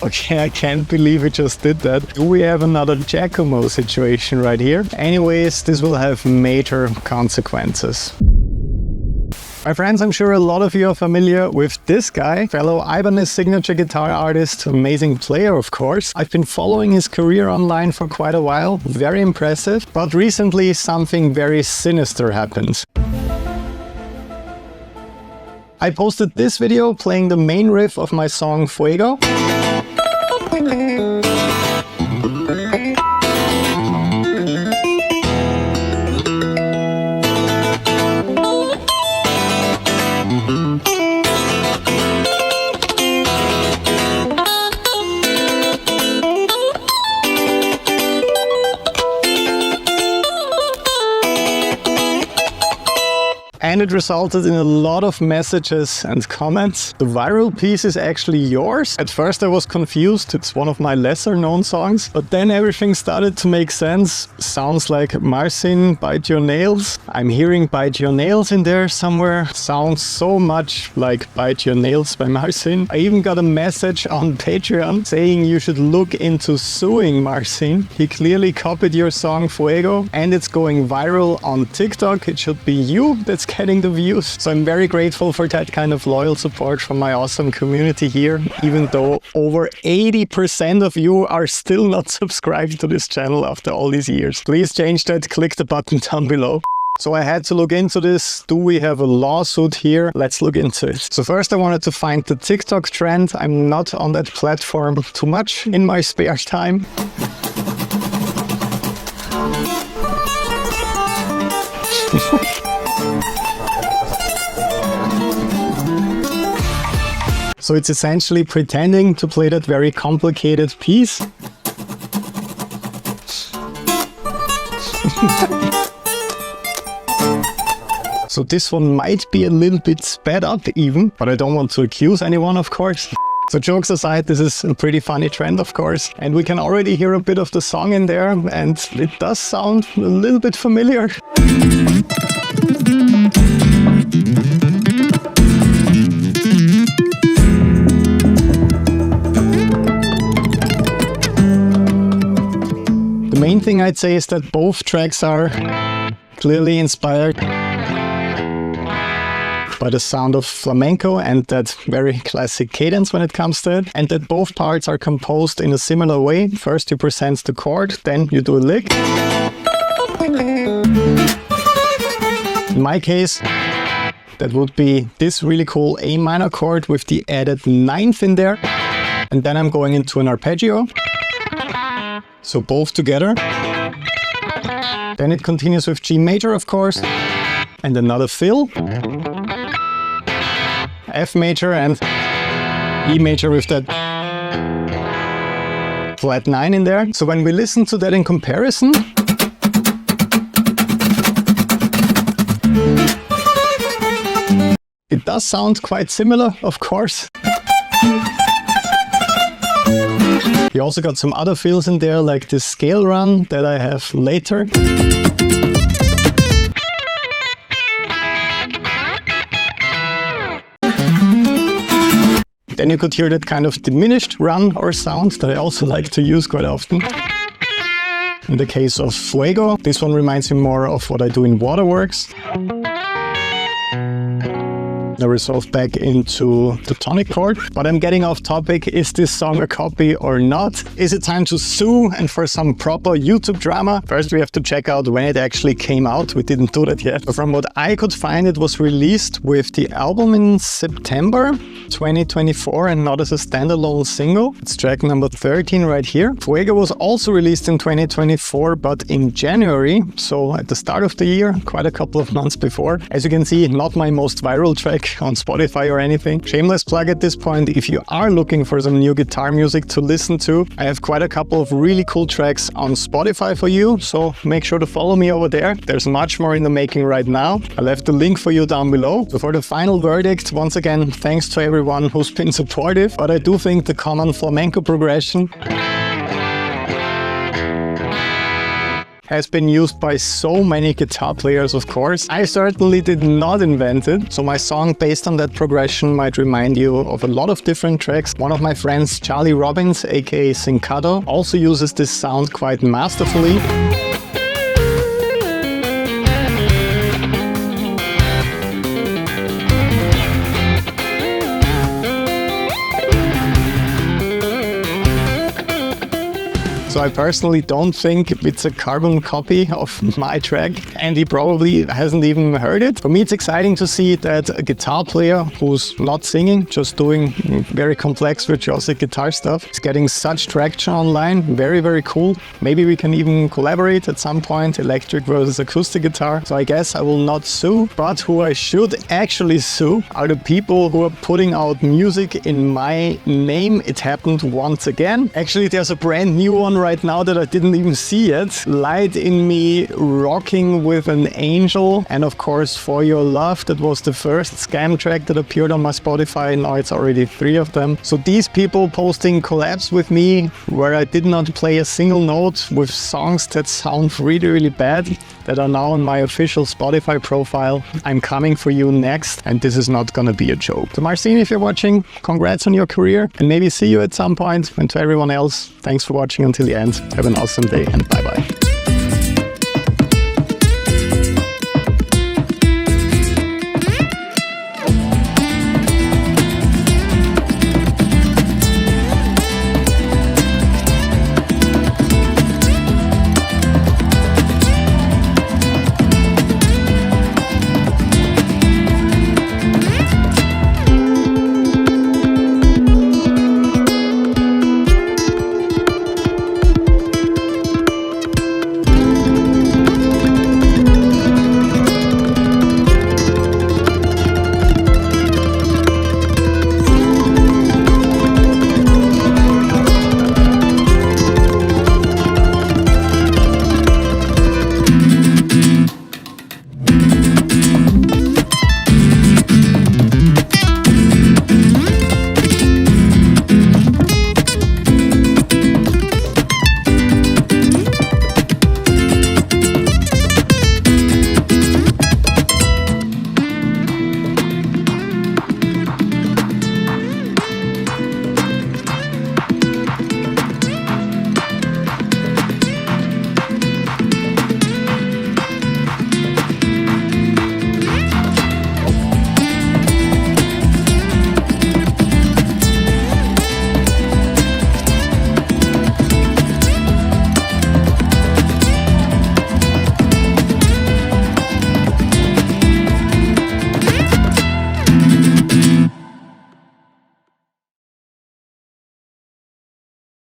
Okay, I can't believe we just did that. Do we have another Giacomo situation right here? Anyways, this will have major consequences. My friends, I'm sure a lot of you are familiar with this guy, fellow Ibanez signature guitar artist, amazing player of course. I've been following his career online for quite a while, very impressive, but recently something very sinister happened. I posted this video playing the main riff of my song Fuego. And it resulted in a lot of messages and comments. The viral piece is actually yours. At first I was confused, it's one of my lesser known songs, but then everything started to make sense. Sounds like Marcin, Bite Your Nails. I'm hearing Bite Your Nails in there somewhere. Sounds so much like Bite Your Nails by Marcin. I even got a message on Patreon saying you should look into suing Marcin. He clearly copied your song Fuego and it's going viral on TikTok. It should be you that's getting the views. So I'm very grateful for that kind of loyal support from my awesome community here, even though over 80% of you are still not subscribed to this channel after all these years. Please change that, click the button down below. So I had to look into this. Do we have a lawsuit here? Let's look into it. So first I wanted to find the TikTok trend. I'm not on that platform too much in my spare time. So it's essentially pretending to play that very complicated piece. So this one might be a little bit sped up even, but I don't want to accuse anyone, of course. So jokes aside, this is a pretty funny trend, of course. And we can already hear a bit of the song in there, and it does sound a little bit familiar. The main thing I'd say is that both tracks are clearly inspired by the sound of flamenco and that very classic cadence when it comes to it, and that both parts are composed in a similar way. First you present the chord, then you do a lick. In my case, that would be this really cool A minor chord with the added ninth in there, and then I'm going into an arpeggio. So both together. Then it continues with G major, of course, and another fill. F major and E major with that flat 9 in there. So when we listen to that in comparison, it does sound quite similar, of course. You also got some other fills in there, like this scale run that I have later. Then you could hear that kind of diminished run or sound that I also like to use quite often. In the case of Fuego, this one reminds me more of what I do in Waterworks. I resolve back into the tonic chord, but I'm getting off topic. Is this song a copy or not? Is it time to sue and for some proper YouTube drama? First we have to check out when it actually came out. We didn't do that yet. But from what I could find, it was released with the album in September 2024 and not as a standalone single. It's track number 13 right here. Fuego was also released in 2024, but in January, so at the start of the year, quite a couple of months before. As you can see, not my most viral track on Spotify or anything. Shameless plug at this point. If you are looking for some new guitar music to listen to, I have quite a couple of really cool tracks on Spotify for you, so make sure to follow me over there. There's much more in the making right now. I left the link for you down below. So for the final verdict, once again, thanks to everyone who's been supportive, but I do think the common flamenco progression has been used by so many guitar players, of course. I certainly did not invent it, so my song based on that progression might remind you of a lot of different tracks. One of my friends, Charlie Robbins, aka Syncado, also uses this sound quite masterfully. So I personally don't think it's a carbon copy of my track, and he probably hasn't even heard it. For me, it's exciting to see that a guitar player who's not singing, just doing very complex virtuosic guitar stuff, is getting such traction online. Very, very cool. Maybe we can even collaborate at some point, electric versus acoustic guitar. So I guess I will not sue, but who I should actually sue are the people who are putting out music in my name. It happened once again. Actually, there's a brand new one right now that I didn't even see yet. Light in Me, Rocking with an Angel, and of course For Your Love. That was the first scam track that appeared on my Spotify. Now it's already 3 of them. So these people posting collabs with me where I did not play a single note, with songs that sound really, really bad, that are now on my official Spotify profile. I'm coming for you next, and this is not gonna be a joke. So Marcin, if you're watching, congrats on your career, and maybe see you at some point. And to everyone else, thanks for watching until the end. Have an awesome day, and bye bye.